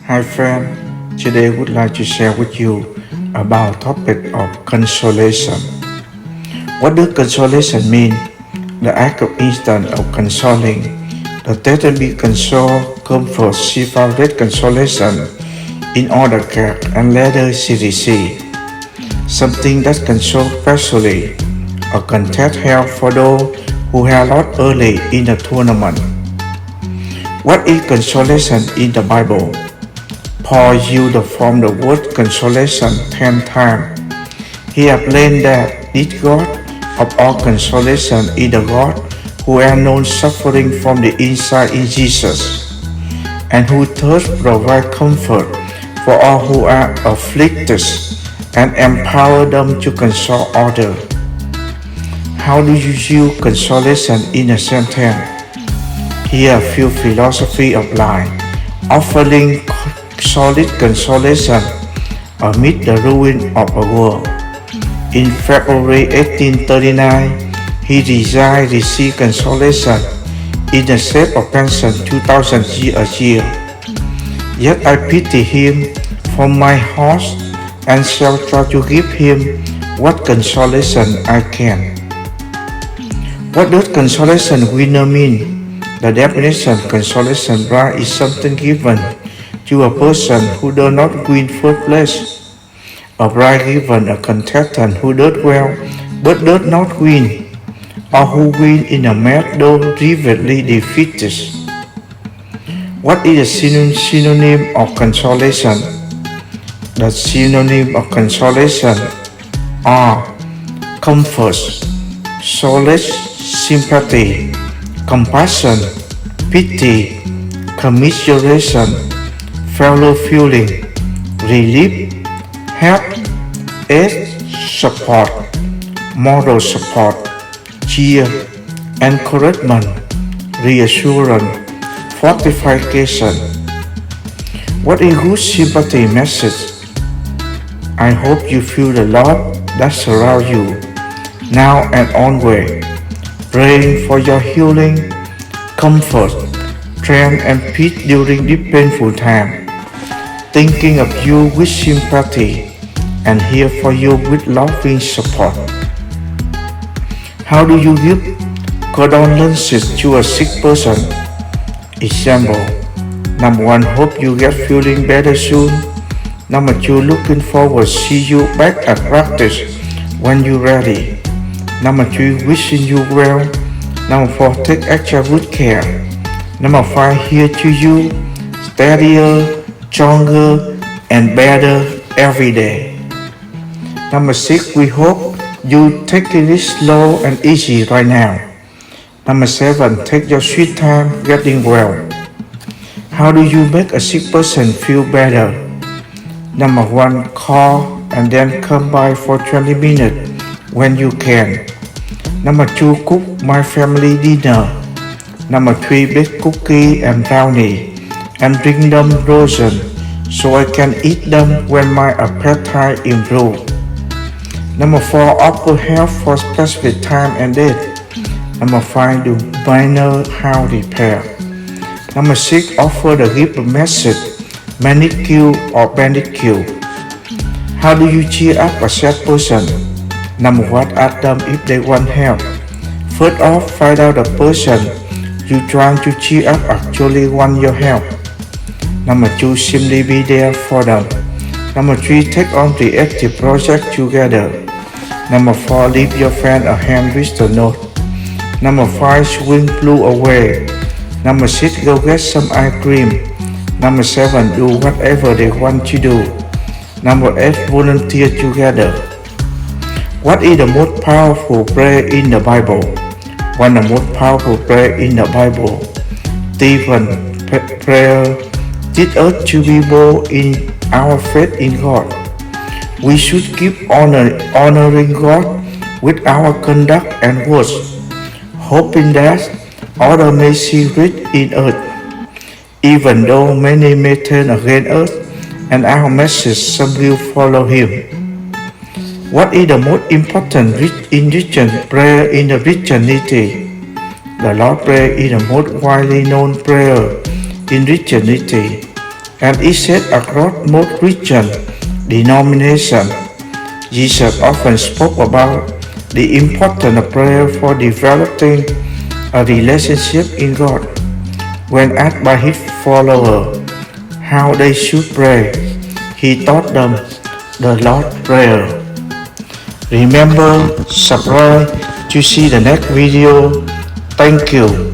Hi friend, today I would like to share with you about topic of consolation. What does consolation mean? The act of instant of consoling. The term be console, comfort, separate consolation in order care and later CDC. Something that consoles personally or contact help for those who have lost early in the tournament. What is consolation in the Bible? Paul used from the word consolation 10 times. He explained that this God of all consolation is the God who has known suffering from the inside in Jesus, and who thus provides comfort for all who are afflicted and empower them to console others. How do you use consolation in a sentence? Here are a few philosophy of life, offering solid consolation amid the ruin of a world. In February 1839, he desired to receive consolation in the shape of pension 2,000 a year. Yet I pity him for my heart and shall try to give him what consolation I can. What does consolation winner mean? The definition of consolation prize is something given to a person who does not win first place. A prize given a contestant who does well but does not win, or who wins in a match though repeatedly defeated. What is the synonym of consolation? The synonym of consolation are comfort, solace, sympathy, compassion, pity, commiseration, fellow feeling, relief, help, aid, support, moral support, cheer, encouragement, reassurance, fortification. What a good sympathy message. I hope you feel the love that surrounds you now and always, praying for your healing, comfort, strength and peace during this painful time, thinking of you with sympathy and here for you with loving support. How do you give condolences to a sick person? Example: Number 1, hope you get feeling better soon. Number 2, looking forward see you back at practice when you're ready. Number 3, wishing you well. Number 4, take extra good care. Number 5, here to you, steadier, stronger, and better every day. Number 6, we hope you taking it slow and easy right now. Number 7, take your sweet time getting well. How do you make a sick person feel better? Number 1, call and then come by for 20 minutes when you can. Number 2, cook my family dinner. Number 3, bake cookie and brownie and bring them frozen so I can eat them when my appetite improves. Number 4, offer help for specific time and date. Number 5, do minor house repair. Number 6, offer the gift message, manicure or pedicure. How do you cheer up a sad person? Number 1, ask them if they want help. First off, find out the person you trying to cheer up actually want your help. Number 2, simply be there for them. Number 3, take on the active project together. Number 4, leave your friend a handwritten note. Number 5, swing blue away. Number 6, go get some ice cream. Number 7, do whatever they want to do. Number 8, volunteer together. What is the most powerful prayer in the Bible? One of the most powerful prayer in the Bible, Stephen's prayer, teach us to be bold in our faith in God. We should keep honoring God with our conduct and words, hoping that others may see rich in us, even though many may turn against us and our message some will follow him. What is the most important in Christian prayer in the Christianity? The Lord's Prayer is the most widely known prayer in Christianity, and is said across most Christian denominations. Jesus often spoke about the importance of prayer for developing a relationship in God. When asked by his followers how they should pray, he taught them the Lord's Prayer. Remember, subscribe to see the next video. Thank you.